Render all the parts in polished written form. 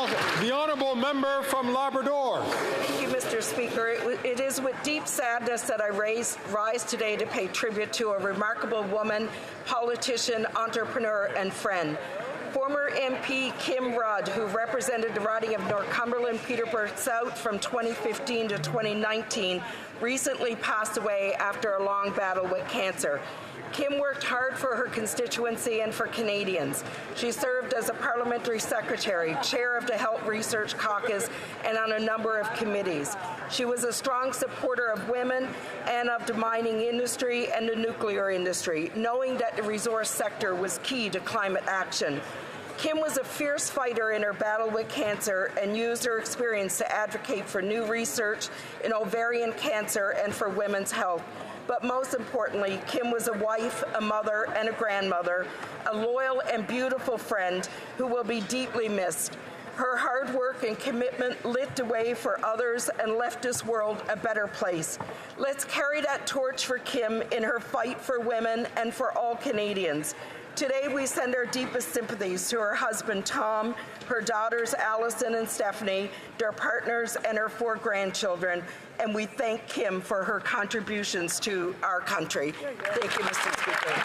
The honourable member from Labrador. Thank you, Mr. Speaker. It is with deep sadness that I rise today to pay tribute to a remarkable woman, politician, entrepreneur, and friend. Former MP Kim Rudd, who represented the riding of Northumberland Peterborough South from 2015 to 2019, recently passed away after a long battle with cancer. Kim worked hard for her constituency and for Canadians. She served as a parliamentary secretary, chair of the Health Research Caucus, and on a number of committees. She was a strong supporter of women and of the mining industry and the nuclear industry, knowing that the resource sector was key to climate action. Kim was a fierce fighter in her battle with cancer and used her experience to advocate for new research in ovarian cancer and for women's health. But most importantly, Kim was a wife, a mother, and a grandmother, a loyal and beautiful friend who will be deeply missed. Her hard work and commitment lit the way for others and left this world a better place. Let's carry that torch for Kim in her fight for women and for all Canadians. Today, we send our deepest sympathies to her husband, Tom, her daughters, Allison and Stephanie, their partners, and her 4 grandchildren, and we thank Kim for her contributions to our country. Thank you, Mr. Speaker.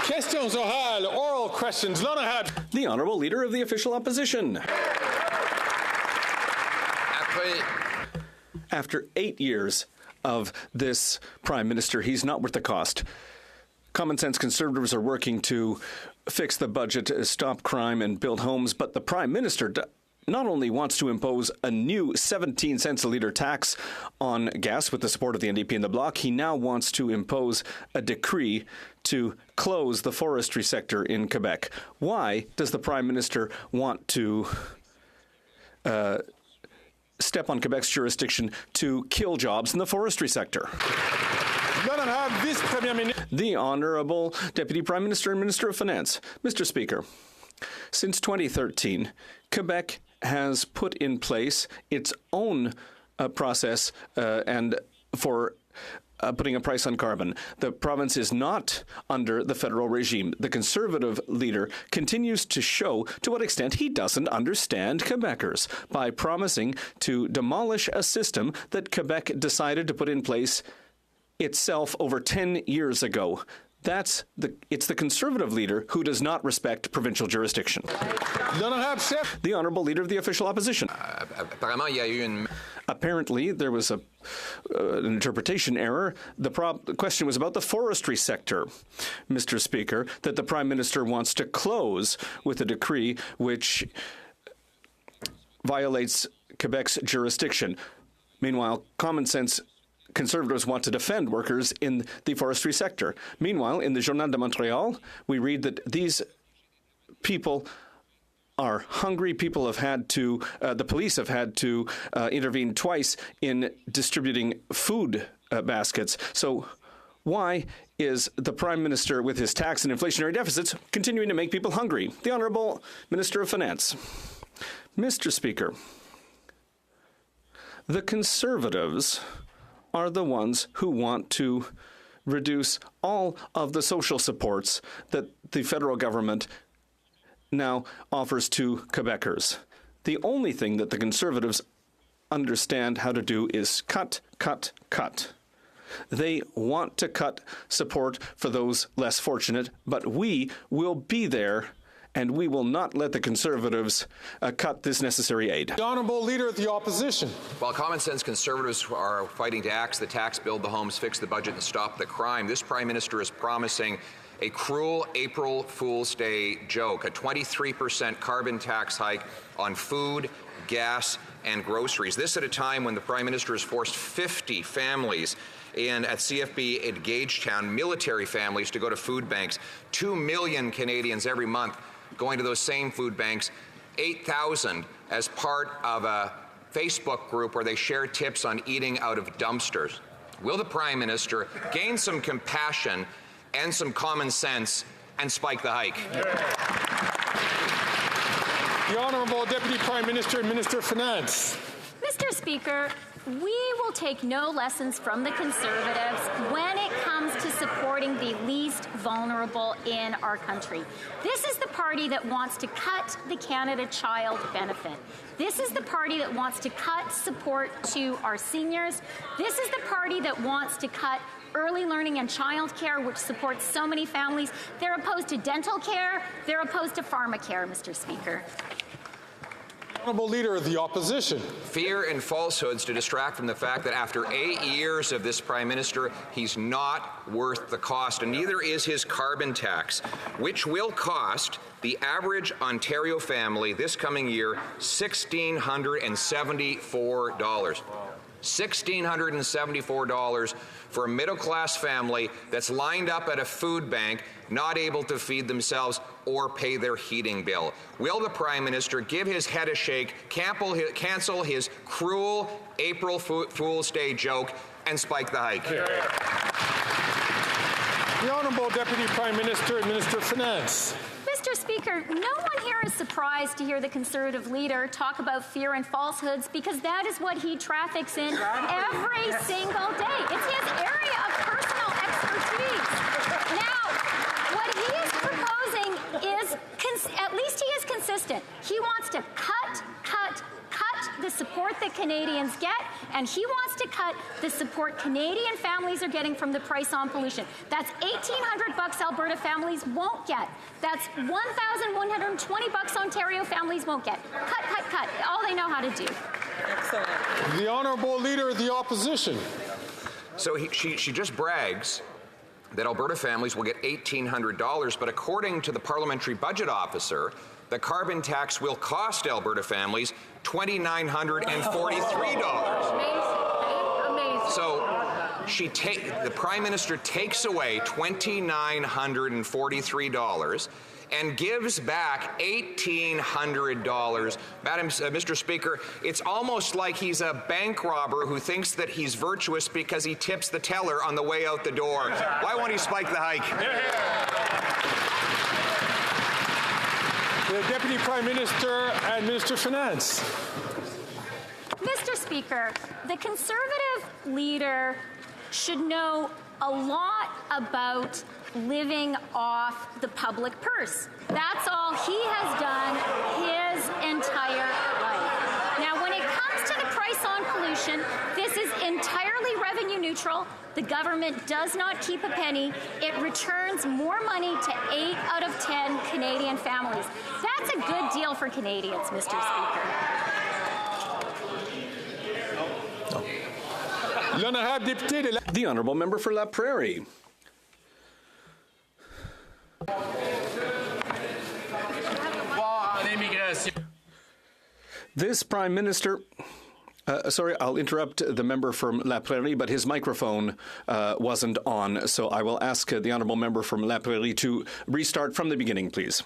Questions orales, oral questions. Lonahat. The Honourable Leader of the Official Opposition. After 8 years of this Prime Minister, he's not worth the cost. Common sense Conservatives are working to fix the budget, stop crime and build homes, but the Prime Minister not only wants to impose a new 17 cents a litre tax on gas with the support of the NDP and the Bloc, he now wants to impose a decree to close the forestry sector in Quebec. Why does the Prime Minister want to step on Quebec's jurisdiction to kill jobs in the forestry sector? The Honourable Deputy Prime Minister and Minister of Finance. Mr. Speaker, since 2013, Quebec has put in place its own process and for putting a price on carbon. The province is not under the federal regime. The Conservative leader continues to show to what extent he doesn't understand Quebecers by promising to demolish a system that Quebec decided to put in place itself over 10 years ago. It's the Conservative leader who does not respect provincial jurisdiction. The Honourable Leader of the Official Opposition. Apparently, there was an interpretation error. The question was about the forestry sector, Mr. Speaker, that the Prime Minister wants to close with a decree which violates Quebec's jurisdiction. Meanwhile, common sense Conservatives want to defend workers in the forestry sector. Meanwhile, in the Journal de Montréal, we read that these people are hungry. People have had to, the police have had to intervene twice in distributing food baskets. So why is the Prime Minister, with his tax and inflationary deficits, continuing to make people hungry? The Honourable Minister of Finance. Mr. Speaker, the Conservatives are the ones who want to reduce all of the social supports that the federal government now offers to Quebecers. The only thing that the Conservatives understand how to do is cut, cut, cut. They want to cut support for those less fortunate, but we will be there and we will not let the Conservatives cut this necessary aid. The Honourable Leader of the Opposition. While common sense Conservatives are fighting to axe the tax, build the homes, fix the budget and stop the crime, this Prime Minister is promising a cruel April Fool's Day joke, a 23% carbon tax hike on food, gas and groceries. This at a time when the Prime Minister has forced 50 families at CFB at Gagetown, military families, to go to food banks. 2 million Canadians every month going to those same food banks, 8,000 as part of a Facebook group where they share tips on eating out of dumpsters. Will the Prime Minister gain some compassion and some common sense and spike the hike? The Honourable Deputy Prime Minister and Minister of Finance. Mr. Speaker, we will take no lessons from the Conservatives when it comes to supporting the least vulnerable in our country. This is the party that wants to cut the Canada Child benefit. This is the party that wants to cut support to our seniors. This is the party that wants to cut early learning and childcare, which supports so many families. They're opposed to dental care. They're opposed to pharmacare, Mr. Speaker. Honourable Leader of the Opposition. Fear and falsehoods to distract from the fact that after 8 years of this Prime Minister, he's not worth the cost, and neither is his carbon tax, which will cost the average Ontario family this coming year $1,674. $1,674 for a middle-class family that's lined up at a food bank, not able to feed themselves or pay their heating bill. Will the Prime Minister give his head a shake, cancel his cruel April Fool's Day joke, and spike the hike? The Honourable Deputy Prime Minister and Minister of Finance. Mr. Speaker, no one here is surprised to hear the Conservative leader talk about fear and falsehoods, because that is what he traffics in every single day. It's his area of personal expertise. Now, what he is proposing is, at least he is consistent. He wants to cut the support that Canadians get, and he wants to cut the support Canadian families are getting from the price on pollution. That's $1,800 Alberta families won't get. That's $1,120 Ontario families won't get. Cut. All they know how to do. Excellent. The Honourable Leader of the Opposition. So she just brags that Alberta families will get $1,800, but according to the Parliamentary Budget Officer, the carbon tax will cost Alberta families $2,943. Amazing. So the Prime Minister takes away $2,943 and gives back $1,800. Mr. Speaker, it's almost like he's a bank robber who thinks that he's virtuous because he tips the teller on the way out the door. Why won't he spike the hike? The Deputy Prime Minister and Minister of Finance. Mr. Speaker, the Conservative leader should know a lot about living off the public purse. That's all he has done his entire life. Now, when it comes to the price on pollution, this is entirely revenue neutral. The government does not keep a penny. It returns more money to 8 out of 10 Canadian families. That's a good deal for Canadians, Mr. Speaker. The Honourable Member for La Prairie. This Prime Minister... sorry, I'll interrupt the member from La Prairie, but his microphone wasn't on, so I will ask the Honourable Member from La Prairie to restart from the beginning, please.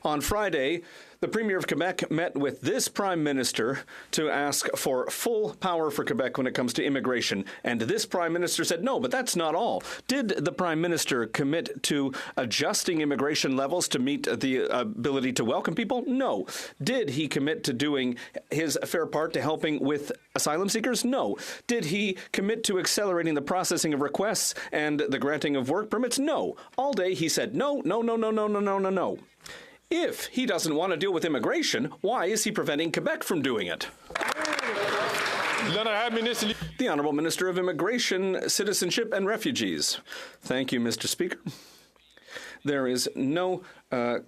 On Friday, the Premier of Quebec met with this Prime Minister to ask for full power for Quebec when it comes to immigration. And this Prime Minister said, no, but that's not all. Did the Prime Minister commit to adjusting immigration levels to meet the ability to welcome people? No. Did he commit to doing his fair part to helping with asylum seekers? No. Did he commit to accelerating the processing of requests and the granting of work permits? No. All day he said, no. If he doesn't want to deal with immigration, why is he preventing Quebec from doing it? The Honourable Minister of Immigration, Citizenship and Refugees. Thank you, Mr. Speaker. There is no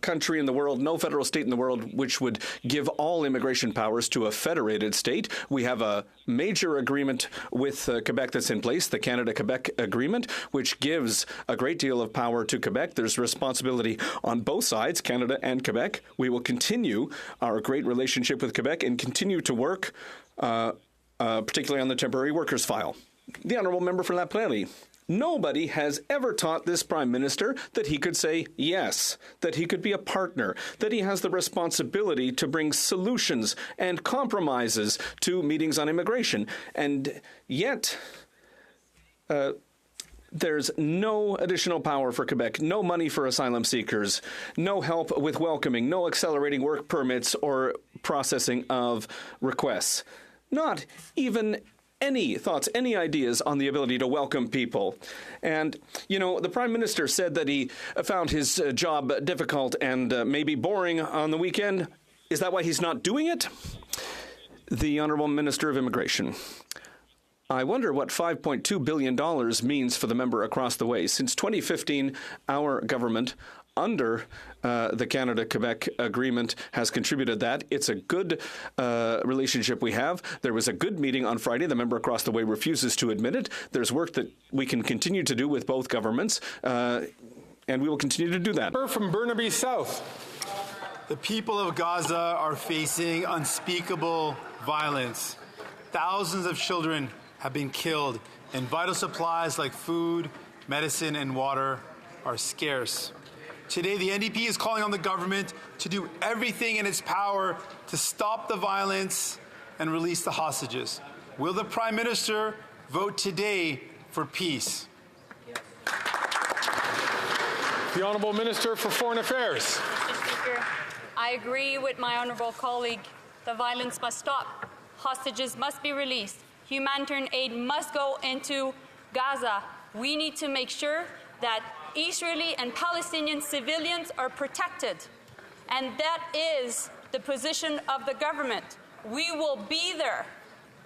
country in the world, no federal state in the world, which would give all immigration powers to a federated state. We have a major agreement with Quebec that's in place, the Canada-Quebec Agreement, which gives a great deal of power to Quebec. There's responsibility on both sides, Canada and Quebec. We will continue our great relationship with Quebec and continue to work, particularly on the temporary workers file. The Honourable Member for La Prairie. Nobody has ever taught this Prime Minister that he could say yes, that he could be a partner, that he has the responsibility to bring solutions and compromises to meetings on immigration. And yet, there's no additional power for Quebec, no money for asylum seekers, no help with welcoming, no accelerating work permits or processing of requests. not even any thoughts, any ideas on the ability to welcome people. And, you know, the Prime Minister said that he found his job difficult and maybe boring on the weekend. Is that why he's not doing it? The Honourable Minister of Immigration. I wonder what $5.2 billion means for the member across the way. Since 2015, our government, under the Canada-Quebec agreement, has contributed that. It's a good relationship we have. There was a good meeting on Friday. The member across the way refuses to admit it. There's work that we can continue to do with both governments, and we will continue to do that. From Burnaby South. The people of Gaza are facing unspeakable violence. Thousands of children have been killed, and vital supplies like food, medicine, and water are scarce. Today, the NDP is calling on the government to do everything in its power to stop the violence and release the hostages. Will the Prime Minister vote today for peace? The Honourable Minister for Foreign Affairs. Mr. Speaker, I agree with my honourable colleague. The violence must stop. Hostages must be released. Humanitarian aid must go into Gaza. We need to make sure that Israeli and Palestinian civilians are protected. And that is the position of the government. We will be there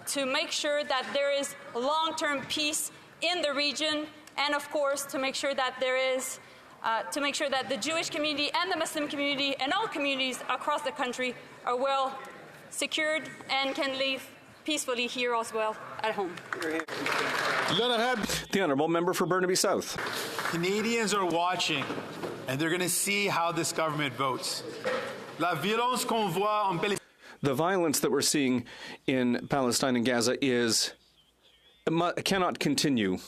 to make sure that there is long-term peace in the region, and of course to make sure that there is to make sure that the Jewish community and the Muslim community and all communities across the country are well secured and can live peacefully here as well at home. The Honourable Member for Burnaby South. Canadians are watching, and they're going to see how this government votes. La violence qu'on voit en Palestine. The violence that we're seeing in Palestine and Gaza cannot continue.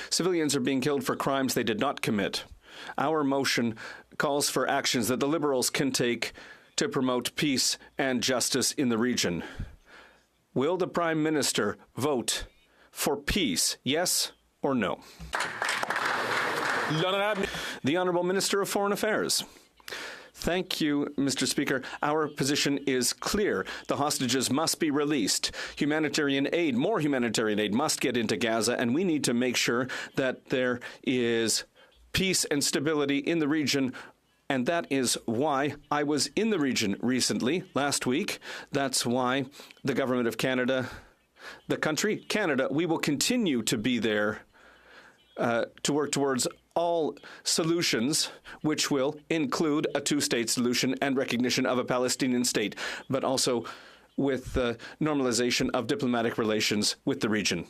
Civilians are being killed for crimes they did not commit. Our motion calls for actions that the Liberals can take to promote peace and justice in the region. Will the Prime Minister vote for peace, yes or no? The Honourable Minister of Foreign Affairs. Thank you, Mr. Speaker. Our position is clear. The hostages must be released. Humanitarian aid, more humanitarian aid must get into Gaza, and we need to make sure that there is peace and stability in the region. And that is why I was in the region recently, last week. That's why the Government of Canada, the country, Canada, we will continue to be there to work towards all solutions, which will include a two-state solution and recognition of a Palestinian state, but also with the normalization of diplomatic relations with the region.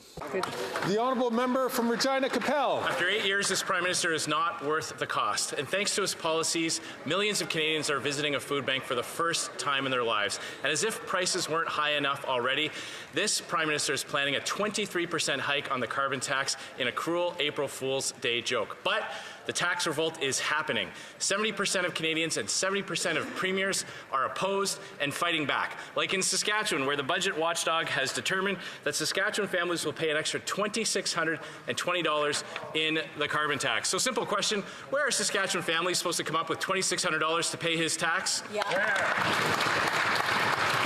The Honourable Member from Regina Capel. After 8 years, this Prime Minister is not worth the cost. And thanks to his policies, millions of Canadians are visiting a food bank for the first time in their lives. And as if prices weren't high enough already, this Prime Minister is planning a 23% hike on the carbon tax in a cruel April Fool's Day joke. But the tax revolt is happening. 70% of Canadians and 70% of premiers are opposed and fighting back. Like in Saskatchewan, where the budget watchdog has determined that Saskatchewan families will pay an extra $2,620 in the carbon tax. So simple question, where are Saskatchewan families supposed to come up with $2,600 to pay his tax? The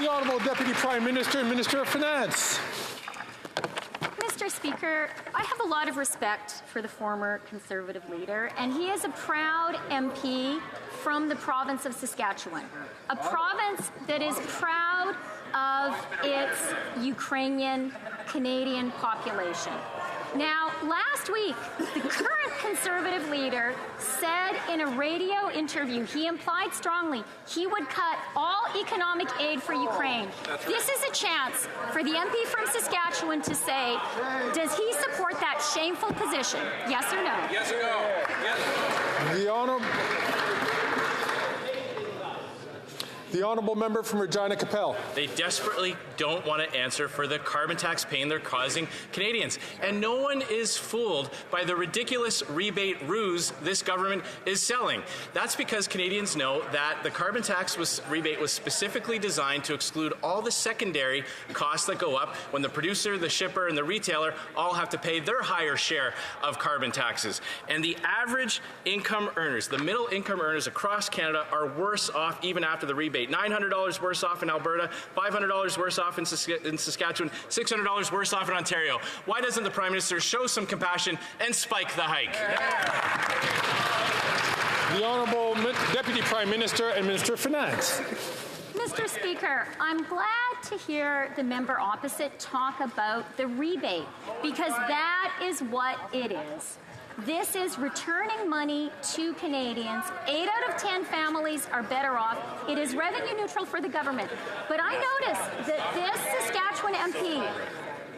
Honourable Deputy Prime Minister and Minister of Finance. Mr. Speaker, I have a lot of respect for the former Conservative leader, and he is a proud MP from the province of Saskatchewan, a province that is proud of its Ukrainian Canadian population. Now, last week, the current Conservative leader said in a radio interview, he implied strongly he would cut all economic aid for Ukraine. This is a chance for the MP from Saskatchewan to say, does he support that shameful position? Yes or no? Yes or no? Yes. The Honourable Member from Regina Capel. They desperately don't want to answer for the carbon tax pain they're causing Canadians. And no one is fooled by the ridiculous rebate ruse this government is selling. That's because Canadians know that the carbon tax rebate was specifically designed to exclude all the secondary costs that go up when the producer, the shipper, and the retailer all have to pay their higher share of carbon taxes. And the average income earners, the middle income earners across Canada, are worse off even after the rebate state. $900 worse off in Alberta, $500 worse off in Saskatchewan, $600 worse off in Ontario. Why doesn't the Prime Minister show some compassion and spike the hike? The Honourable Deputy Prime Minister and Minister of Finance. Mr. Speaker, I'm glad to hear the member opposite talk about the rebate, because that is what it is. This is returning money to Canadians. 8 out of 10 families are better off. It is revenue neutral for the government. But I noticed that this Saskatchewan MP,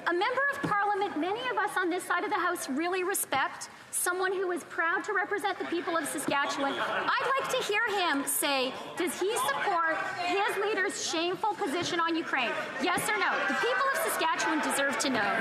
a member of Parliament many of us on this side of the House really respect, someone who is proud to represent the people of Saskatchewan. I'd like to hear him say, does he support his leader's shameful position on Ukraine? Yes or no? The people of Saskatchewan deserve to know.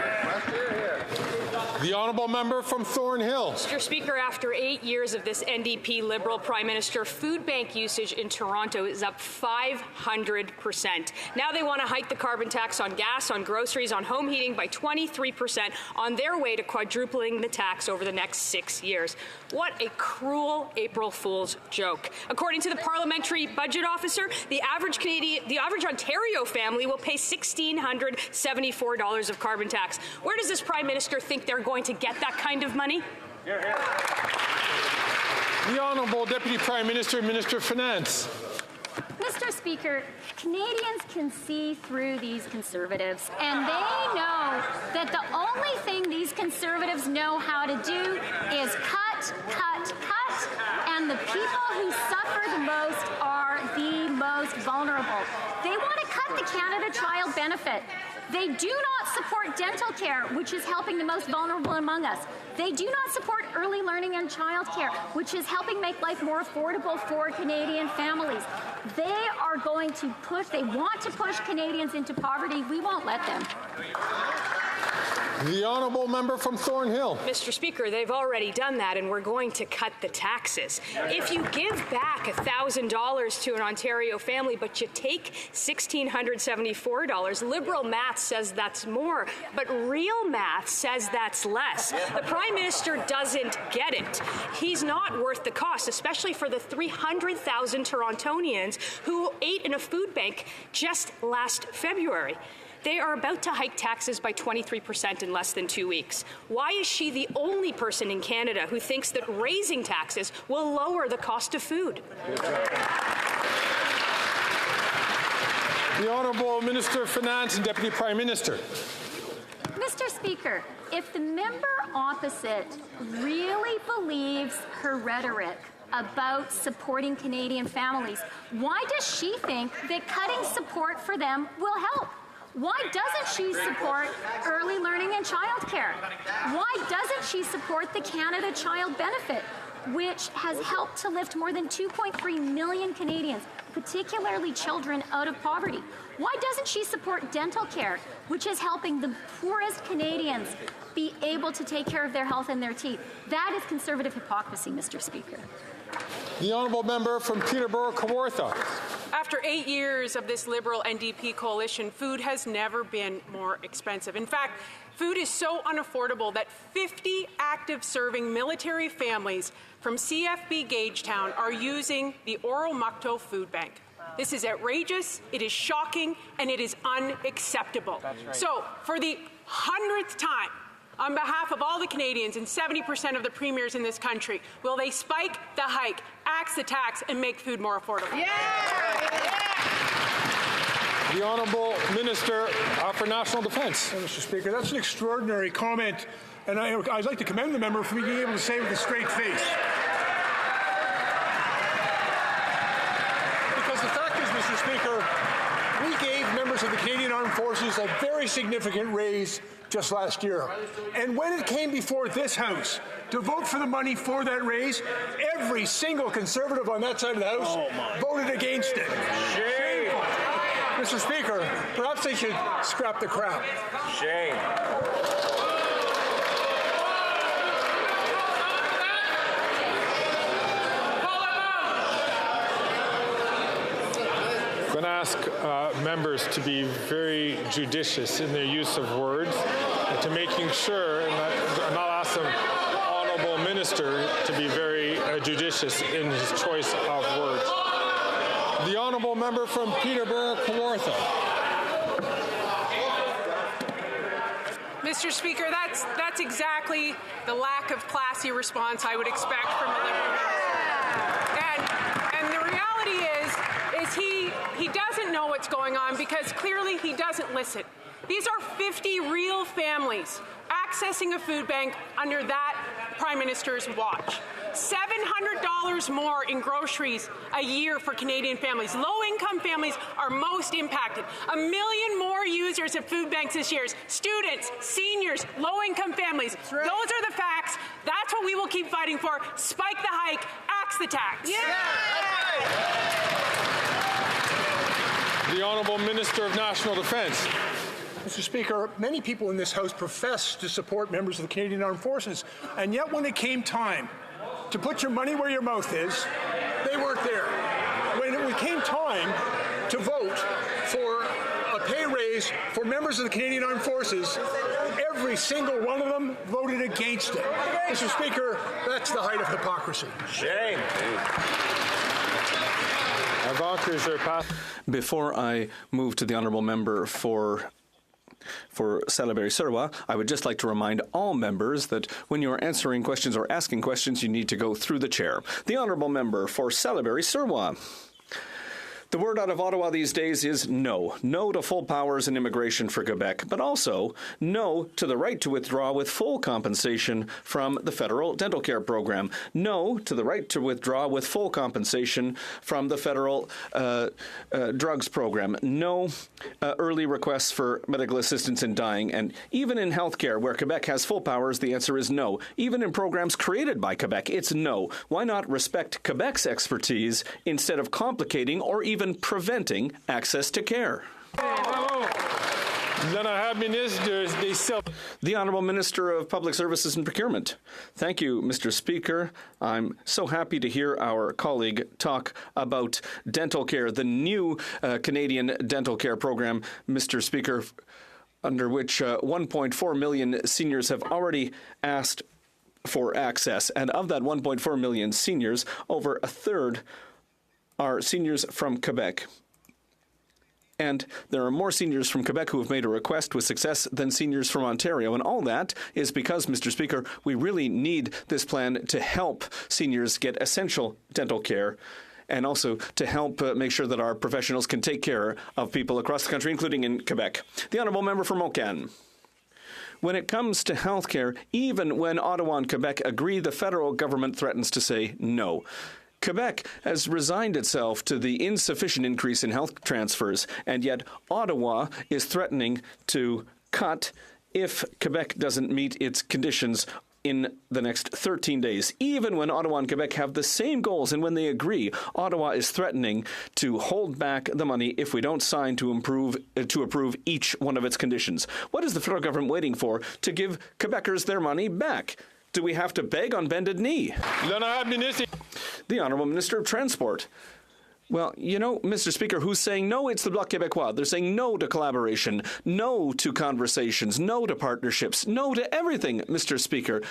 The Honourable Member from Thornhill. Mr. Speaker, after 8 years of this NDP Liberal Prime Minister, food bank usage in Toronto is up 500%. Now they want to hike the carbon tax on gas, on groceries, on home heating by 23%, on their way to quadrupling the tax over the next 6 years. What a cruel April Fool's joke. According to the Parliamentary Budget Officer, the average Ontario family will pay $1,674 of carbon tax. Where does this Prime Minister think they're going to get that kind of money? The Honourable Deputy Prime Minister and Minister of Finance. Mr. Speaker, Canadians can see through these Conservatives, and they know that the only thing these Conservatives know how to do is cut, cut, cut, and the people who suffer the most are the most vulnerable. They want to cut the Canada Child Benefit. They do not support dental care, which is helping the most vulnerable among us. They do not support early learning and childcare, which is helping make life more affordable for Canadian families. They are going to push, they want to push Canadians into poverty. We won't let them. The Honourable Member from Thornhill. Mr. Speaker, they've already done that, and we're going to cut the taxes. If you give back $1,000 to an Ontario family, but you take $1,674, Liberal math says that's more, but real math says that's less. The Prime Minister doesn't get it. He's not worth the cost, especially for the 300,000 Torontonians who ate in a food bank just last February. They are about to hike taxes by 23% in less than 2 weeks. Why is she the only person in Canada who thinks that raising taxes will lower the cost of food? The Honourable Minister of Finance and Deputy Prime Minister. Mr. Speaker, if the member opposite really believes her rhetoric about supporting Canadian families, why does she think that cutting support for them will help? Why doesn't she support early learning and childcare? Why doesn't she support the Canada Child Benefit, which has helped to lift more than 2.3 million Canadians, particularly children, out of poverty? Why doesn't she support dental care, which is helping the poorest Canadians be able to take care of their health and their teeth? That is Conservative hypocrisy, Mr. Speaker. The Honourable Member from Peterborough-Kawartha. After 8 years of this Liberal NDP coalition, food has never been more expensive. In fact, food is so unaffordable that 50 active serving military families from CFB Gagetown are using the Oromocto Food Bank. This is outrageous, it is shocking, and it is unacceptable. Right. So, for the 100th time, on behalf of all the Canadians and 70% of the premiers in this country, will they spike the hike, axe the tax, and make food more affordable? Yeah! The Honourable Minister for National Defence. Mr. Speaker, that's an extraordinary comment, and I'd like to commend the member for being able to say it with a straight face. Because the fact is, Mr. Speaker, we gave members of the Canadian Armed Forces a very significant raise just last year. And when it came before this House to vote for the money for that raise, every single Conservative on that side of the House voted against it. Shame. Mr. Speaker, perhaps they should scrap the crap. Shame. I'm going to ask members to be very judicious in their use of words and to making sure, and I'll ask the Honourable Minister to be very judicious in his choice of words. The honourable member from Peterborough, Kawartha. Mr. Speaker, that's exactly the lack of classy response I would expect from a Liberal member. And the reality is he doesn't know what's going on because clearly he doesn't listen. These are 50 real families accessing a food bank under that Prime Minister's watch. $700 more in groceries a year for Canadian families. Low-income families are most impacted. 1 million more users of food banks this year. Students, seniors, low-income families. Right. Those are the facts. That's what we will keep fighting for. Spike the hike, axe the tax. Yeah. The Honourable Minister of National Defence. Mr. Speaker, many people in this House profess to support members of the Canadian Armed Forces, and yet when it came time to put your money where your mouth is, they weren't there. When it came time to vote for a pay raise for members of the Canadian Armed Forces, every single one of them voted against it. Mr. Speaker, that's the height of hypocrisy. Shame. Before I move to the honourable member for Salaberry-Surwa, I would just like to remind all members that when you are answering questions or asking questions, you need to go through the chair. The honourable member for Salaberry-Surwa. The word out of Ottawa these days is no. No to full powers and immigration for Quebec, but also no to the right to withdraw with full compensation from the federal dental care program. No to the right to withdraw with full compensation from the federal drugs program. No early requests for medical assistance in dying. And even in healthcare, where Quebec has full powers, the answer is no. Even in programs created by Quebec, it's no. Why not respect Quebec's expertise instead of complicating or even preventing access to care? The Honourable Minister of Public Services and Procurement. Thank you, Mr. Speaker. I'm so happy to hear our colleague talk about dental care, the new Canadian dental care program, Mr. Speaker, under which 1.4 million seniors have already asked for access. And of that 1.4 million seniors, over a third are seniors from Quebec. And there are more seniors from Quebec who have made a request with success than seniors from Ontario. And all that is because, Mr. Speaker, we really need this plan to help seniors get essential dental care and also to help make sure that our professionals can take care of people across the country, including in Quebec. The honourable member for Moncton. When it comes to health care, even when Ottawa and Quebec agree, the federal government threatens to say no. Quebec has resigned itself to the insufficient increase in health transfers, and yet Ottawa is threatening to cut if Quebec doesn't meet its conditions in the next 13 days. Even when Ottawa and Quebec have the same goals and when they agree, Ottawa is threatening to hold back the money if we don't sign to approve each one of its conditions. What is the federal government waiting for to give Quebecers their money back? Do we have to beg on bended knee? The Honourable Minister of Transport. Well, you know, Mr. Speaker, who's saying no? It's the Bloc Québécois. They're saying no to collaboration, no to conversations, no to partnerships, no to everything, Mr. Speaker.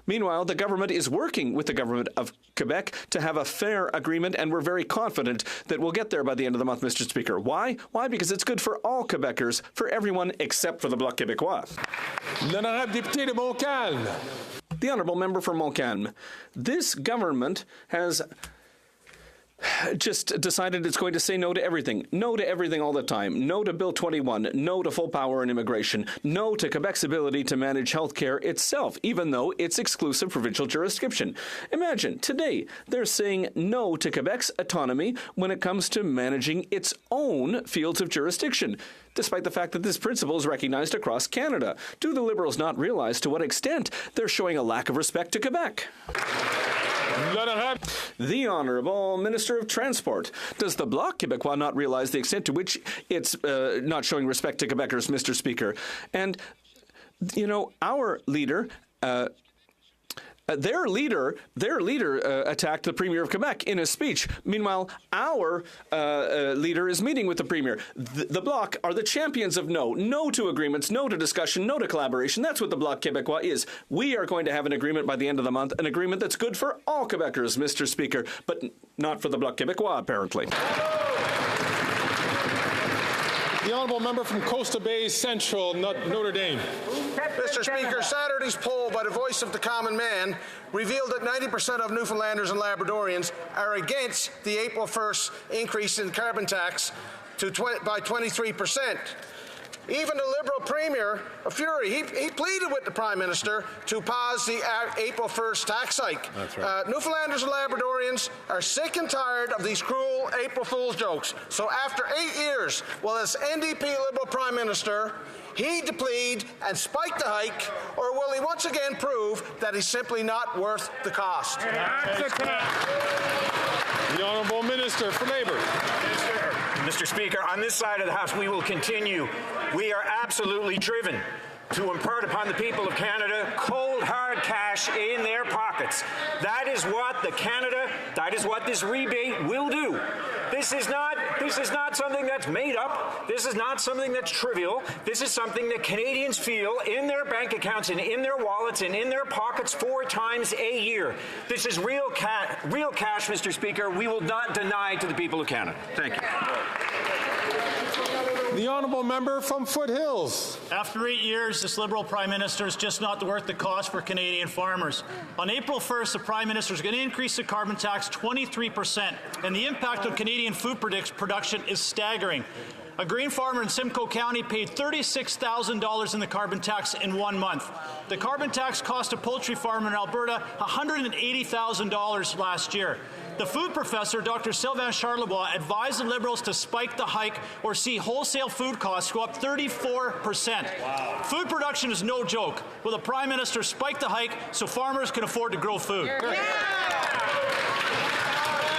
Meanwhile, the government is working with the government of Quebec to have a fair agreement, and we're very confident that we'll get there by the end of the month, Mr. Speaker. Why? Why? Because it's good for all Quebecers, for everyone except for the Bloc Québécois. L'honorable député de Montcalm. The honourable member for Montcalm. This government has just decided it's going to say no to everything. No to everything all the time. No to Bill 21. No to full power in immigration. No to Quebec's ability to manage health care itself, even though it's exclusive provincial jurisdiction. Imagine, today, they're saying no to Quebec's autonomy when it comes to managing its own fields of jurisdiction, despite the fact that this principle is recognized across Canada. Do the Liberals not realize to what extent they're showing a lack of respect to Quebec? The Honourable Minister of Transport. Does the Bloc Québécois not realize the extent to which it's not showing respect to Quebecers, Mr. Speaker? And, you know, our leader Their leader attacked the Premier of Quebec in a speech. Meanwhile, our leader is meeting with the Premier. The Bloc are the champions of no to agreements, no to discussion, no to collaboration. That's what the Bloc Québécois is. We are going to have an agreement by the end of the month, an agreement that's good for all Quebecers, Mr. Speaker, but not for the Bloc Québécois, apparently. The honourable member from Coastal Bay Central, Notre Dame. Mr. Speaker, Saturday's poll by the Voice of the Common Man revealed that 90% of Newfoundlanders and Labradorians are against the April 1st increase in carbon tax by 23%. Even the Liberal Premier, Fury, he pleaded with the Prime Minister to pause the April 1st tax hike. That's right. Newfoundlanders and Labradorians are sick and tired of these cruel April Fool's jokes. So after 8 years, will this NDP Liberal Prime Minister heed the plead and spike the hike, or will he once again prove that he's simply not worth the cost? The Honourable Minister for Labour. Mr. Speaker, on this side of the House, we will continue. We are absolutely driven to impart upon the people of Canada cold, hard cash in their pockets. That is what this rebate will do. This is not something that's made up. This is not something that's trivial. This is something that Canadians feel in their bank accounts and in their wallets and in their pockets 4 times a year. This is real cash, Mr. Speaker. We will not deny to the people of Canada. Thank you. The honourable member from Foothills. After 8 years, this Liberal Prime Minister is just not worth the cost for Canadian farmers. On April 1st, the Prime Minister is going to increase the carbon tax 23%, and the impact on Canadian food production is staggering. A grain farmer in Simcoe County paid $36,000 in the carbon tax in 1 month. The carbon tax cost a poultry farmer in Alberta $180,000 last year. The food professor, Dr. Sylvain Charlebois, advised the Liberals to spike the hike or see wholesale food costs go up 34%. Wow. Food production is no joke. Will the Prime Minister spike the hike so farmers can afford to grow food? Yeah.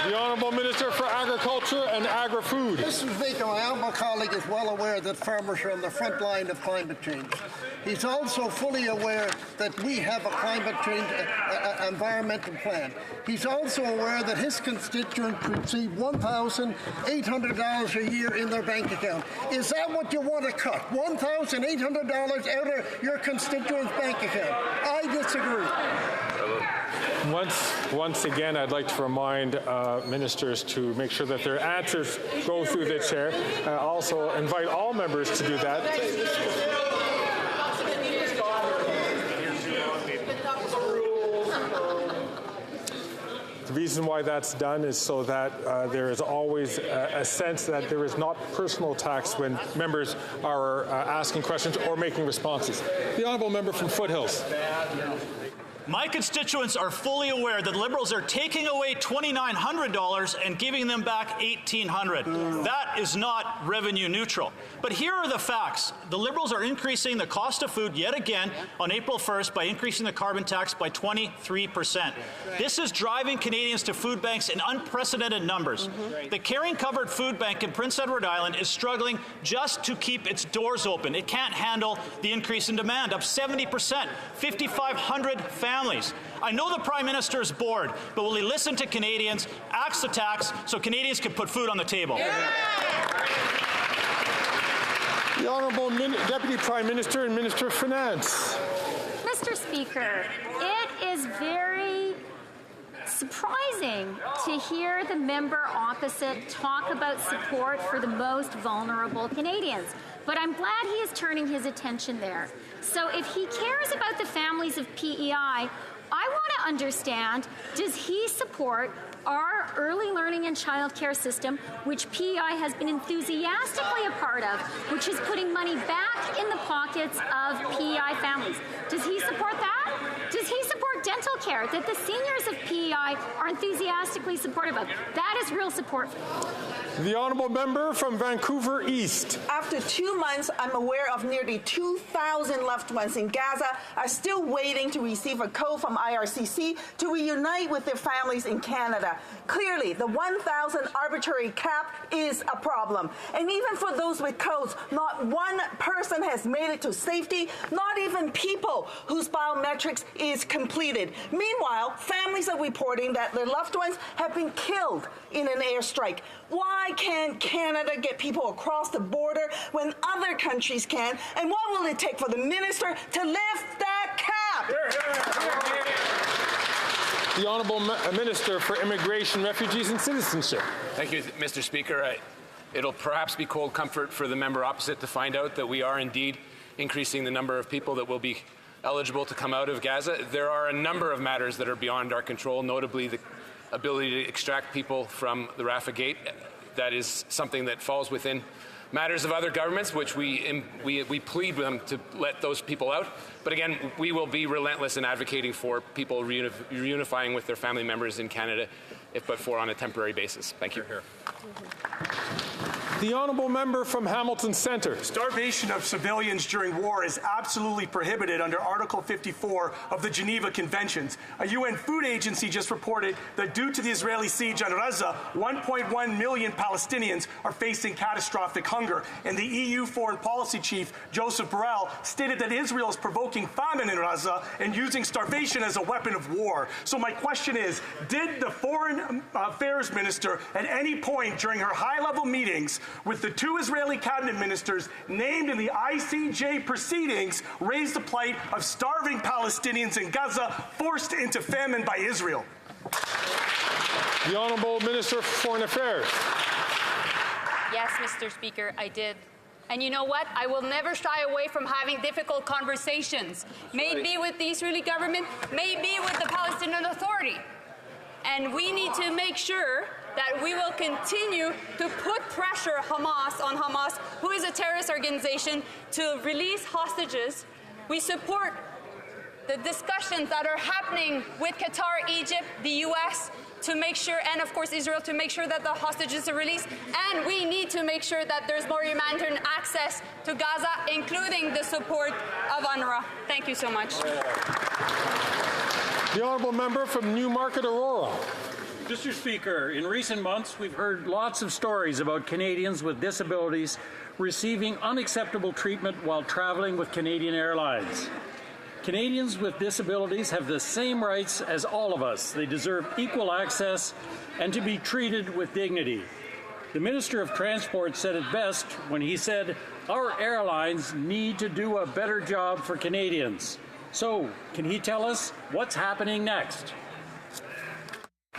The Honourable Minister for Agriculture and Agri-Food. Mr. Speaker, my honourable colleague is well aware that farmers are on the front line of climate change. He's also fully aware that we have a climate change environmental plan. He's also aware that his constituents receive $1,800 a year in their bank account. Is that what you want to cut? $1,800 out of your constituents' bank account? I disagree. Once again, I'd like to remind ministers to make sure that their answers go through the chair. Also invite all members to do that. The reason why that's done is so that there is always a sense that there is not personal attacks when members are asking questions or making responses. The honourable member from Foothills. My constituents are fully aware that Liberals are taking away $2,900 and giving them back $1,800. That is not revenue neutral. But here are the facts. The Liberals are increasing the cost of food yet again on April 1st by increasing the carbon tax by 23%. This is driving Canadians to food banks in unprecedented numbers. The Caring Covered Food Bank in Prince Edward Island is struggling just to keep its doors open. It can't handle the increase in demand, up 70%, 5,500 families. I know the Prime Minister is bored, but will he listen to Canadians, axe the tax, so Canadians can put food on the table? The Honourable Deputy Prime Minister and Minister of Finance. Mr. Speaker, it is very surprising to hear the member opposite talk about support for the most vulnerable Canadians. But I'm glad he is turning his attention there. So if he cares about the families of PEI, I want to understand, does he support our early learning and childcare system, which PEI has been enthusiastically a part of, which is putting money back in the pockets of PEI families? Does he support that? Does he support dental care that the seniors of PEI are enthusiastically supportive of? That is real support. The honourable member from Vancouver East. After 2 months, I'm aware of nearly 2,000 loved ones in Gaza are still waiting to receive a code from IRCC to reunite with their families in Canada. Clearly, the 1,000 arbitrary cap is a problem. And even for those with codes, not one person has made it to safety, not even people whose biometrics is completed. Meanwhile, families are reporting that their loved ones have been killed in an airstrike. Why can't Canada get people across the border when other countries can? And what will it take for the minister to lift that cap? The Honourable Minister for Immigration, Refugees and Citizenship. Thank you, Mr. Speaker. It'll perhaps be cold comfort for the member opposite to find out that we are indeed increasing the number of people that will be eligible to come out of Gaza. There are a number of matters that are beyond our control, notably the ability to extract people from the Rafah Gate. That is something that falls within matters of other governments, which we plead with them to let those people out. But again, we will be relentless in advocating for people reunifying with their family members in Canada, if but for on a temporary basis. Thank you. The Honourable Member from Hamilton Centre. Starvation of civilians during war is absolutely prohibited under Article 54 of the Geneva Conventions. A UN food agency just reported that due to the Israeli siege on Gaza, 1.1 million Palestinians are facing catastrophic hunger. And the EU Foreign Policy Chief, Joseph Borrell, stated that Israel is provoking famine in Gaza and using starvation as a weapon of war. So my question is, did the Foreign Affairs Minister at any point during her high-level meetings with the two Israeli cabinet ministers named in the ICJ proceedings raise the plight of starving Palestinians in Gaza forced into famine by Israel? The Honourable Minister for Foreign Affairs. Yes, Mr. Speaker, I did. And you know what? I will never shy away from having difficult conversations, maybe with the Israeli government, maybe with the Palestinian Authority. And we need to make sure that we will continue to put pressure on Hamas, who is a terrorist organization, to release hostages. We support the discussions that are happening with Qatar, Egypt, the U.S., to make sure, and of course Israel, to make sure that the hostages are released. And we need to make sure that there's more humanitarian access to Gaza, including the support of UNRWA. Thank you so much. The Honourable Member from Newmarket, Aurora. Mr. Speaker, in recent months, we've heard lots of stories about Canadians with disabilities receiving unacceptable treatment while traveling with Canadian Airlines. Canadians with disabilities have the same rights as all of us. They deserve equal access and to be treated with dignity. The Minister of Transport said it best when he said, "Our airlines need to do a better job for Canadians." So, can he tell us what's happening next?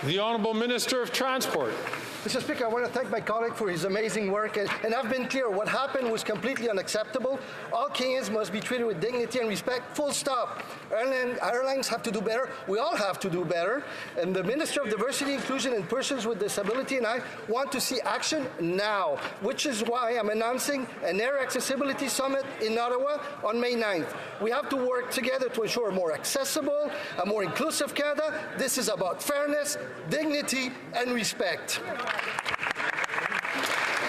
The Honourable Minister of Transport. Mr. Speaker, I want to thank my colleague for his amazing work, and I've been clear. What happened was completely unacceptable. All Kenyans must be treated with dignity and respect, full stop. Airlines have to do better. We all have to do better. And the Minister of Diversity, Inclusion, and Persons with Disability and I want to see action now, which is why I'm announcing an Air Accessibility Summit in Ottawa on May 9th. We have to work together to ensure a more accessible, a more inclusive Canada. This is about fairness, dignity, and respect.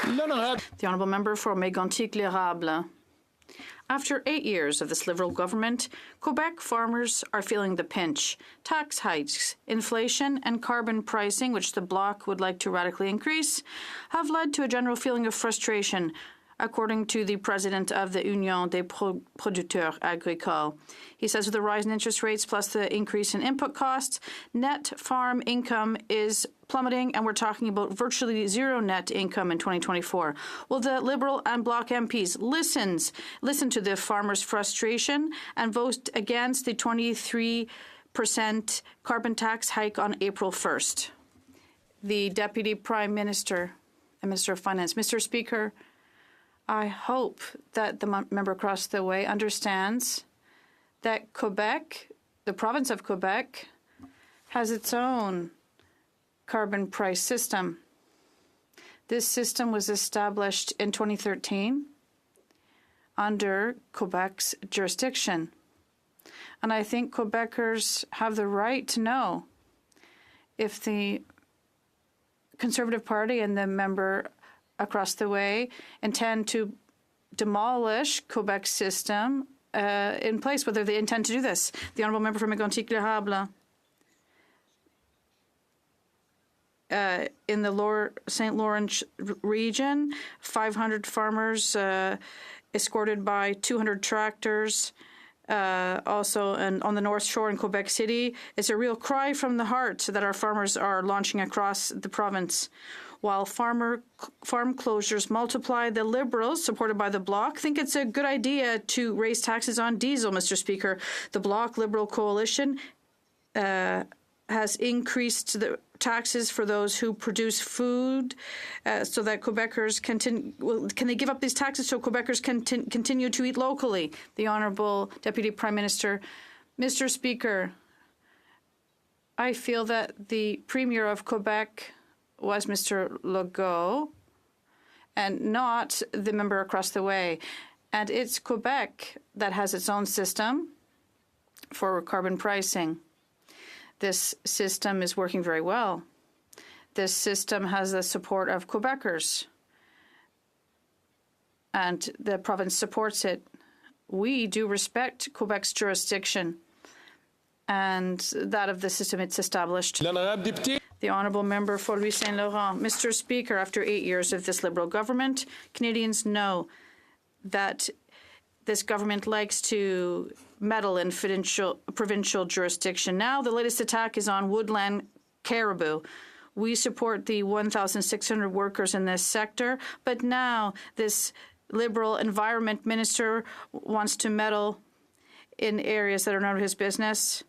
The Honourable Member for Mégantic-L'Érable. After 8 years of this Liberal government, Quebec farmers are feeling the pinch. Tax hikes, inflation, and carbon pricing, which the Bloc would like to radically increase, have led to a general feeling of frustration, according to the president of the Union des Producteurs Agricoles. He says with the rise in interest rates plus the increase in input costs, net farm income is plummeting, and we're talking about virtually zero net income in 2024. Will the Liberal and Bloc MPs listen to the farmers' frustration and vote against the 23% carbon tax hike on April 1st? The Deputy Prime Minister and Minister of Finance. Mr. Speaker, I hope that the member across the way understands that Quebec, the province of Quebec, has its own carbon price system. This system was established in 2013 under Quebec's jurisdiction. And I think Quebecers have the right to know if the Conservative Party and the member across the way intend to demolish Quebec's system in place, whether they intend to do this. The Honourable Member for Mégantic-L'Érable. In the St. Lawrence region, 500 farmers escorted by 200 tractors also on the North Shore in Quebec City. It's a real cry from the heart that our farmers are launching across the province. While farm closures multiply, the Liberals, supported by the Bloc, think it's a good idea to raise taxes on diesel, Mr. Speaker. The Bloc Liberal coalition has increased the taxes for those who produce food so that Quebecers can they give up these taxes so Quebecers can continue to eat locally? The Honourable Deputy Prime Minister. Mr. Speaker, I feel that the Premier of Quebec was Mr. Legault and not the member across the way. And it's Quebec that has its own system for carbon pricing. This system is working very well. This system has the support of Quebecers, and the province supports it. We do respect Quebec's jurisdiction and that of the system it's established. The Honourable Member for Louis Saint Laurent. Mr. Speaker, after 8 years of this Liberal government, Canadians know that this government likes to meddle in provincial jurisdiction. Now, the latest attack is on woodland caribou. We support the 1,600 workers in this sector, but now this Liberal Environment Minister wants to meddle in areas that are none of his business.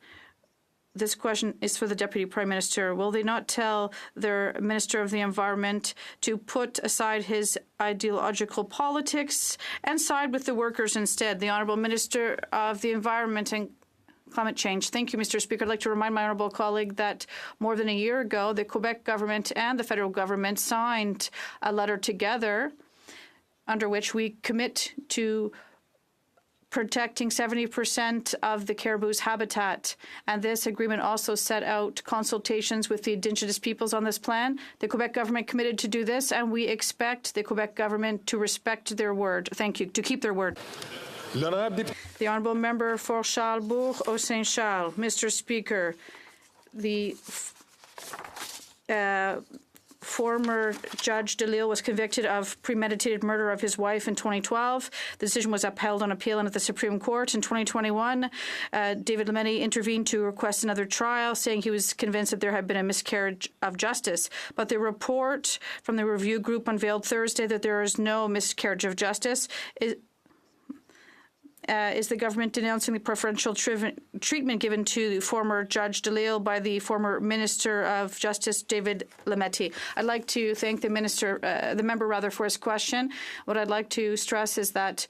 This question is for the Deputy Prime Minister. Will they not tell their Minister of the Environment to put aside his ideological politics and side with the workers instead? The Honourable Minister of the Environment and Climate Change. Thank you, Mr. Speaker. I'd like to remind my honourable colleague that more than a year ago, the Quebec government and the federal government signed a letter together under which we commit to protecting 70% of the caribou's habitat. And this agreement also set out consultations with the Indigenous peoples on this plan. The Quebec government committed to do this, and we expect the Quebec government to respect their word. Thank you. To keep their word. The Honourable Member for Charlesbourg au Saint Charles. Mr. Speaker, the former Judge DeLille was convicted of premeditated murder of his wife in 2012. The decision was upheld on appeal and at the Supreme Court. In 2021, David Lametti intervened to request another trial, saying he was convinced that there had been a miscarriage of justice. But the report from the review group unveiled Thursday that there is no miscarriage of justice. Is the government denouncing the preferential treatment given to former Judge DeLille by the former Minister of Justice, David Lametti? I'd like to thank the member for his question. What I'd like to stress is that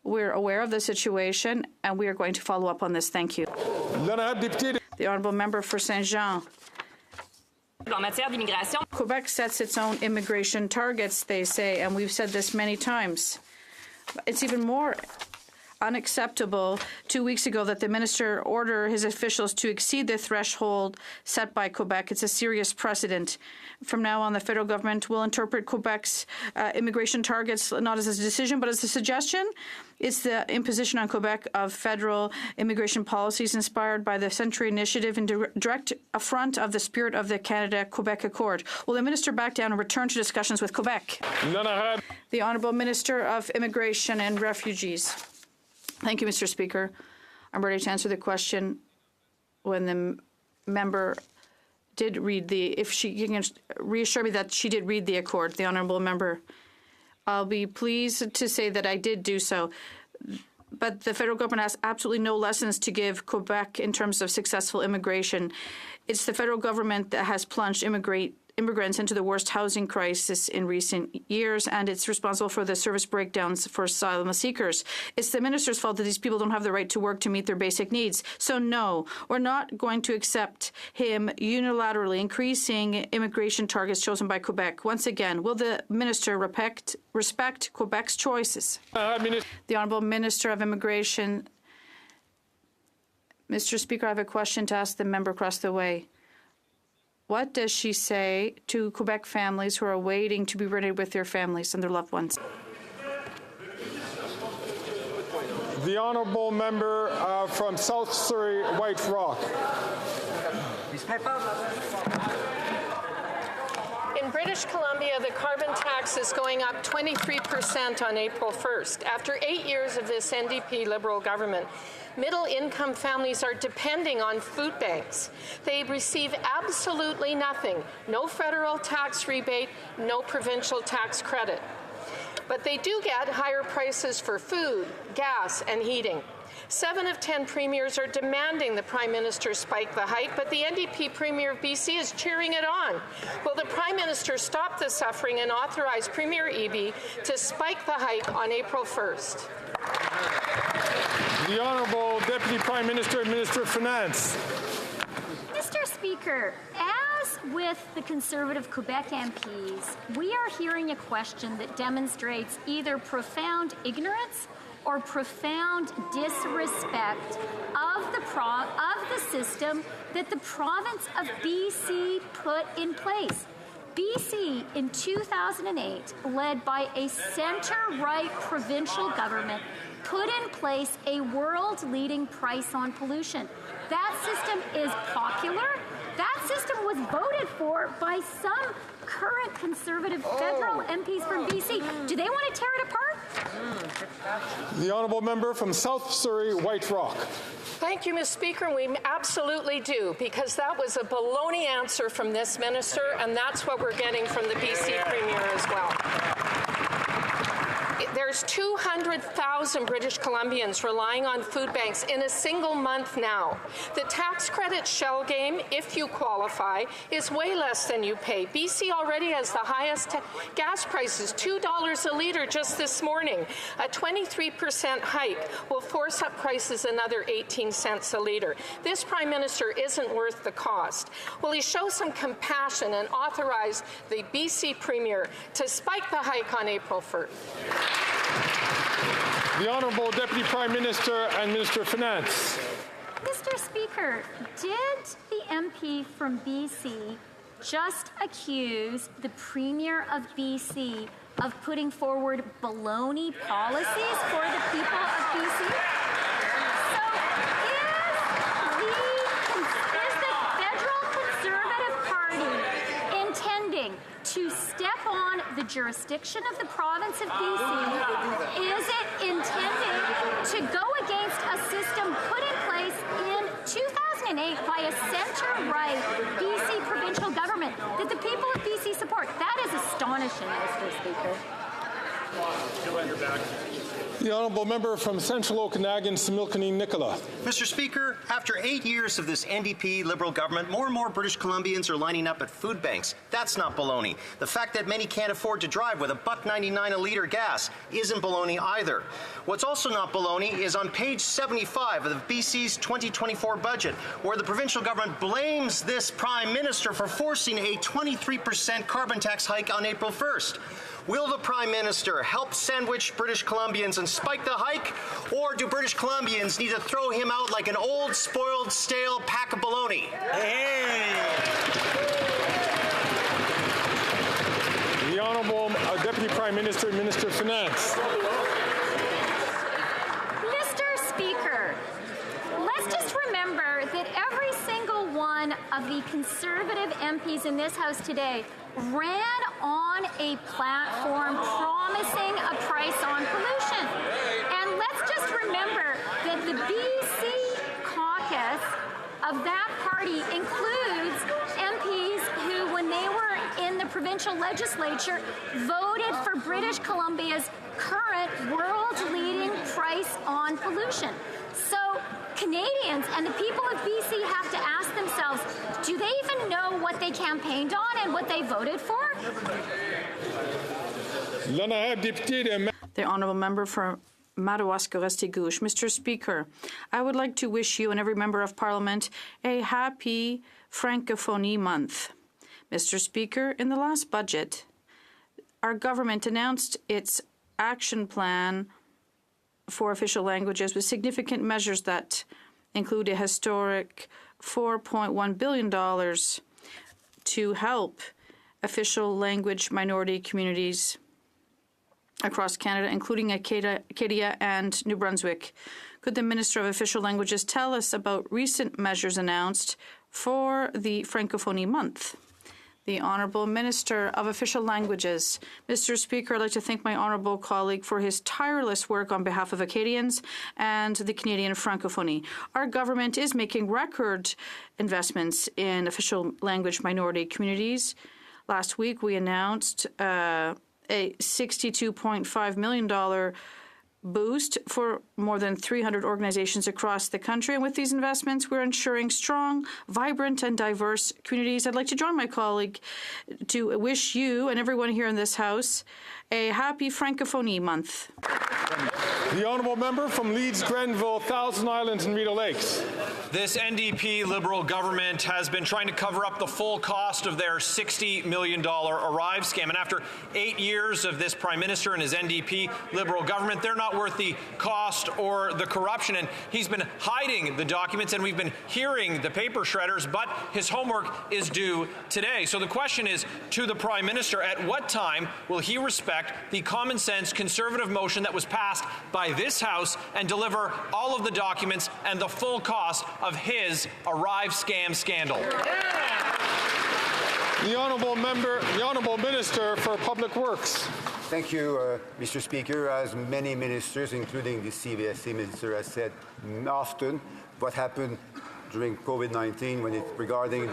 we're aware of the situation and we are going to follow up on this. Thank you. The Honourable Member for Saint-Jean. Quebec sets its own immigration targets, they say, and we've said this many times. It's even more unacceptable 2 weeks ago that the minister order his officials to exceed the threshold set by Quebec. It's a serious precedent. From now on, the federal government will interpret Quebec's immigration targets not as a decision but as a suggestion. It's the imposition on Quebec of federal immigration policies inspired by the Century Initiative in direct affront of the spirit of the Canada-Quebec Accord. Will the minister back down and return to discussions with Quebec? The Honourable Minister of Immigration and Refugees. Thank you, Mr. Speaker. I'm ready to answer the question when the member did read if she can reassure me that she did read the accord, the Honourable Member. I'll be pleased to say that I did do so. But the federal government has absolutely no lessons to give Quebec in terms of successful immigration. It's the federal government that has plunged immigrants into the worst housing crisis in recent years, and it's responsible for the service breakdowns for asylum seekers. It's the minister's fault that these people don't have the right to work to meet their basic needs. So no, we're not going to accept him unilaterally increasing immigration targets chosen by Quebec. Once again, will the minister respect Quebec's choices? The Honourable Minister of Immigration. Mr. Speaker, I have a question to ask the member across the way. What does she say to Quebec families who are waiting to be reunited with their families and their loved ones? The Honourable Member from South Surrey, White Rock. In British Columbia, the carbon tax is going up 23% on April 1st. After 8 years of this NDP Liberal government, middle-income families are depending on food banks. They receive absolutely nothing, no federal tax rebate, no provincial tax credit. But they do get higher prices for food, gas, and heating. 7 of 10 premiers are demanding the Prime Minister spike the hike, but the NDP Premier of BC is cheering it on. Will the Prime Minister stop the suffering and authorize Premier Eby to spike the hike on April 1st? The Honourable Deputy Prime Minister and Minister of Finance. Mr. Speaker, as with the Conservative Quebec MPs, we are hearing a question that demonstrates either profound ignorance or profound disrespect of the system that the province of BC put in place. BC in 2008, led by a centre-right provincial government, put in place a world-leading price on pollution. That system is popular. That system was voted for by some current Conservative federal MPs from BC. Do they want to tear it apart? The Honourable Member from South Surrey, White Rock. Thank you, Ms. Speaker. We absolutely do, because that was a baloney answer from this minister, and that's what we're getting from the BC Premier as well. There's 200,000 British Columbians relying on food banks in a single month now. The tax credit shell game, if you qualify, is way less than you pay. BC already has the highest gas prices, $2 a litre just this morning. A 23% hike will force up prices another 18 cents a litre. This Prime Minister isn't worth the cost. Will he show some compassion and authorize the BC Premier to spike the hike on April 1st? The Honourable Deputy Prime Minister and Minister of Finance. Mr. Speaker, did the MP from BC just accuse the Premier of BC of putting forward baloney policies for the people of BC? So is the Federal Conservative Party intending to step on the jurisdiction of the province of BC? Is it intending to go against a system put in place in 2008 by a centre-right BC provincial government that the people of BC support? That is astonishing, Mr. Speaker. The Honourable Member from Central Okanagan, Similkameen Nicola. Mr. Speaker, after 8 years of this NDP Liberal government, more and more British Columbians are lining up at food banks. That's not baloney. The fact that many can't afford to drive with $1.99 a litre gas isn't baloney either. What's also not baloney is on page 75 of the BC's 2024 budget, where the provincial government blames this Prime Minister for forcing a 23% carbon tax hike on April 1st. Will the Prime Minister help sandwich British Columbians and spike the hike, or do British Columbians need to throw him out like an old, spoiled, stale pack of baloney? Hey! The Honourable Deputy Prime Minister and Minister of Finance. Mr. Speaker, let's just remember that every single one of the Conservative MPs in this House today ran on a platform promising a price on pollution. And let's just remember that the BC caucus of that party includes MPs who, when they were in the provincial legislature, voted for British Columbia's current world-leading price on pollution. So Canadians and the people of BC have to ask themselves, do they even know what they campaigned on and what they voted for? The Honourable Member for Madawaska-Restigouche. Mr. Speaker, I would like to wish you and every Member of Parliament a happy Francophonie Month. Mr. Speaker, in the last budget, our government announced its action plan for official languages with significant measures that include a historic $4.1 billion to help official language minority communities across Canada, including Acadia and New Brunswick. Could the Minister of Official Languages tell us about recent measures announced for the Francophonie Month? The Honourable Minister of Official Languages. Mr. Speaker, I'd like to thank my honourable colleague for his tireless work on behalf of Acadians and the Canadian Francophonie. Our government is making record investments in official language minority communities. Last week, we announced a $62.5 million boost for more than 300 organizations across the country. And with these investments, we're ensuring strong, vibrant, and diverse communities. I'd like to join my colleague to wish you and everyone here in this House a happy Francophonie Month. The honourable member from Leeds, Grenville, Thousand Islands and Rideau Lakes. This NDP Liberal government has been trying to cover up the full cost of their $60 million Arrive scam. And after 8 years of this Prime Minister and his NDP Liberal government, they're not worth the cost or the corruption. And he's been hiding the documents, and we've been hearing the paper shredders, but his homework is due today. So the question is to the Prime Minister, at what time will he respect the common sense Conservative motion that was passed by this House and deliver all of the documents and the full cost of his Arrive scam scandal? The honourable Minister for Public Works. Thank you, Mr. Speaker. As many ministers, including the CVSA minister, has said often, what happened during COVID-19 when regarding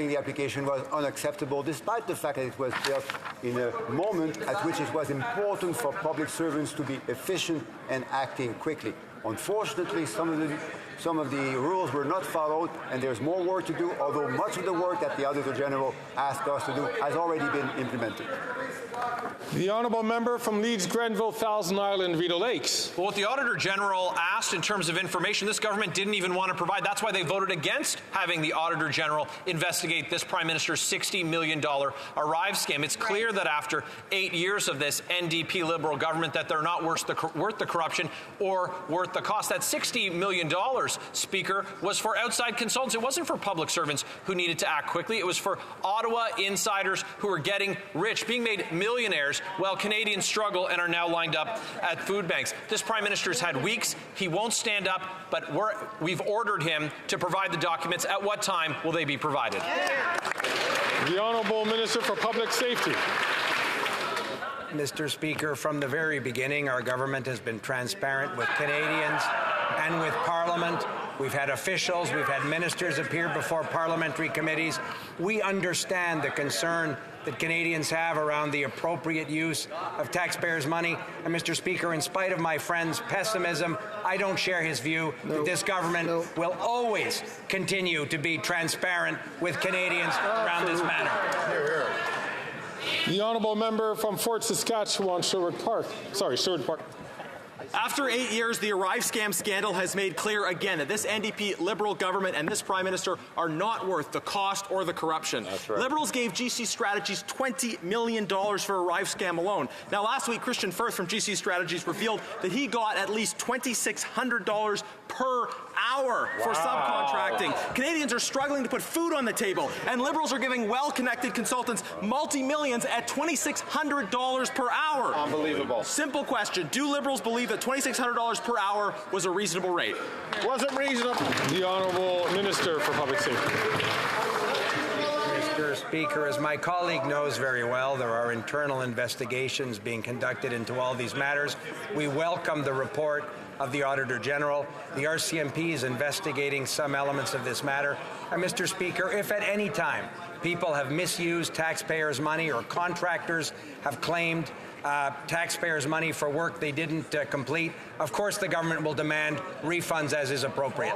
the application was unacceptable, despite the fact that it was built in a moment at which it was important for public servants to be efficient and acting quickly. Unfortunately, some of the rules were not followed, and there's more work to do, although much of the work that the Auditor General asked us to do has already been implemented. The honourable member from Leeds, Grenville, Thousand Island, Rideau Lakes. Well, what the Auditor General asked in terms of information, this government didn't even want to provide. That's why they voted against having the Auditor General investigate this Prime Minister's $60 million Arrive scam. It's clear that after 8 years of this NDP Liberal government that they're not worth the corruption or worth the cost. That $60 million, Speaker, was for outside consultants. It wasn't for public servants who needed to act quickly. It was for Ottawa insiders who were getting rich, being made millionaires while Canadians struggle and are now lined up at food banks. This Prime Minister's had weeks. He won't stand up, but we've ordered him to provide the documents. At what time will they be provided? The Honourable Minister for Public Safety. Mr. Speaker, from the very beginning, our government has been transparent with Canadians and with Parliament. We've had officials, we've had ministers appear before parliamentary committees. We understand the concern that Canadians have around the appropriate use of taxpayers' money. And Mr. Speaker, in spite of my friend's pessimism, I don't share his view that this government will always continue to be transparent with Canadians around this matter. The honourable member from Fort Saskatchewan, Sherwood Park. After 8 years, the Arrive scam scandal has made clear again that this NDP Liberal government and this Prime Minister are not worth the cost or the corruption. That's right. Liberals gave GC Strategies $20 million for Arrive scam alone. Now, last week, Christian Firth from GC Strategies revealed that he got at least $2,600 per hour for subcontracting. Canadians are struggling to put food on the table, and Liberals are giving well-connected consultants multi-millions at $2,600 per hour. Unbelievable. Simple question. Do Liberals believe that $2,600 per hour was a reasonable rate? Wasn't reasonable. The Honourable Minister for Public Safety. Mr. Speaker, as my colleague knows very well, there are internal investigations being conducted into all these matters. We welcome the report of the Auditor General. The RCMP is investigating some elements of this matter. And Mr. Speaker, if at any time people have misused taxpayers' money or contractors have claimed taxpayers' money for work they didn't complete, of course the government will demand refunds as is appropriate.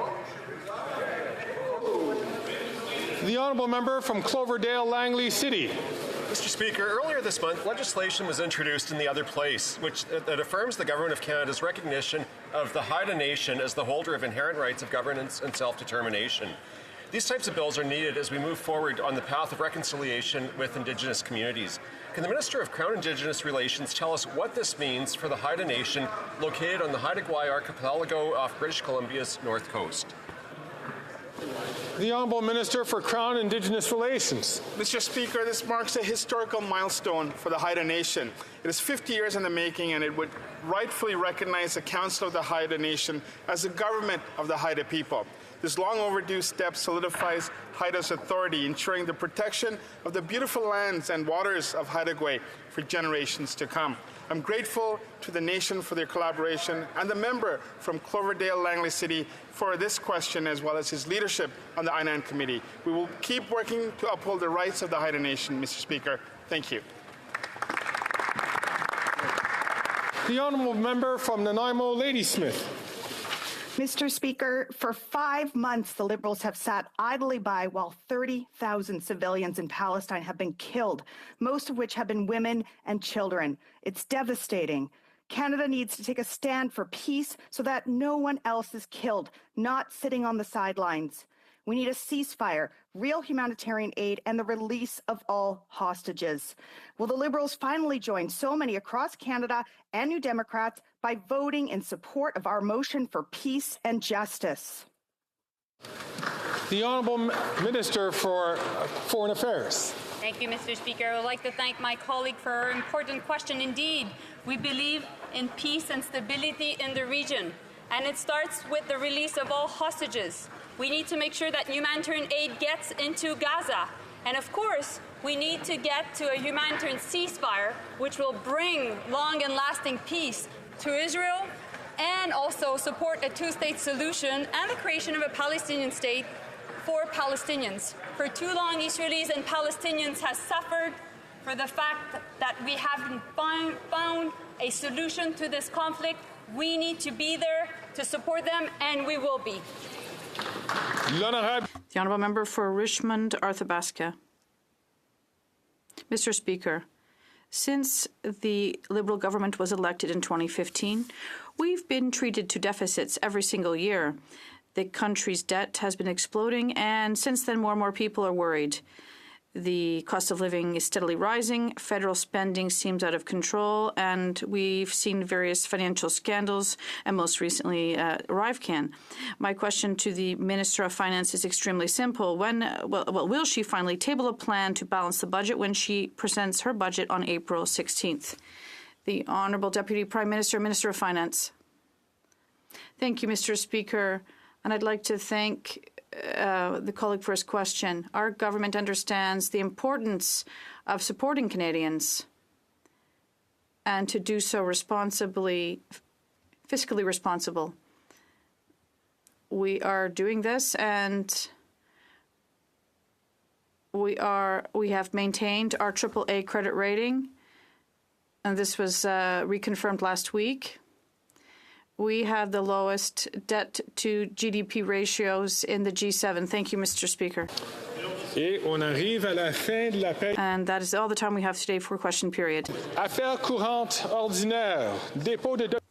The honourable member from Cloverdale, Langley City. Mr. Speaker, earlier this month, legislation was introduced in the other place, which that affirms the Government of Canada's recognition of the Haida Nation as the holder of inherent rights of governance and self-determination. These types of bills are needed as we move forward on the path of reconciliation with Indigenous communities. Can the Minister of Crown Indigenous Relations tell us what this means for the Haida Nation located on the Haida Gwaii Archipelago off British Columbia's north coast? The Honourable Minister for Crown Indigenous Relations. Mr. Speaker, this marks a historical milestone for the Haida Nation. It is 50 years in the making, and it would rightfully recognize the Council of the Haida Nation as the government of the Haida people. This long overdue step solidifies Haida's authority, ensuring the protection of the beautiful lands and waters of Haida Gwaii for generations to come. I'm grateful to the nation for their collaboration and the member from Cloverdale, Langley City for this question, as well as his leadership on the INAN Committee. We will keep working to uphold the rights of the Haida Nation, Mr. Speaker. Thank you. The honourable member from Nanaimo, Ladysmith. Mr. Speaker, for 5 months, the Liberals have sat idly by while 30,000 civilians in Palestine have been killed, most of which have been women and children. It's devastating. Canada needs to take a stand for peace so that no one else is killed, not sitting on the sidelines. We need a ceasefire, real humanitarian aid, and the release of all hostages. Will the Liberals finally join so many across Canada and New Democrats by voting in support of our motion for peace and justice? The Honourable Minister for Foreign Affairs. Thank you, Mr. Speaker. I would like to thank my colleague for her important question. Indeed, we believe in peace and stability in the region, and it starts with the release of all hostages. We need to make sure that humanitarian aid gets into Gaza. And of course, we need to get to a humanitarian ceasefire, which will bring long and lasting peace to Israel and also support a two-state solution and the creation of a Palestinian state for Palestinians. For too long, Israelis and Palestinians have suffered for the fact that we haven't found a solution to this conflict. We need to be there to support them, and we will be. The honourable member for Richmond, Arthabaska. Mr. Speaker, since the Liberal government was elected in 2015, we've been treated to deficits every single year. The country's debt has been exploding, and since then more and more people are worried. The cost of living is steadily rising, federal spending seems out of control, and we've seen various financial scandals, and most recently ArriveCan. My question to the Minister of Finance is extremely simple. Will she finally table a plan to balance the budget when she presents her budget on April 16th? The Honourable Deputy Prime Minister, Minister of Finance. Thank you, Mr. Speaker, and I'd like to thank the colleague for his question. Our government understands the importance of supporting Canadians and to do so responsibly, fiscally responsible. We are doing this, and we have maintained our AAA credit rating, and this was reconfirmed last week. We have the lowest debt to GDP ratios in the G7. Thank you, Mr. Speaker. And that is all the time we have today for question period. Affaires courantes ordinaires. Dépôt de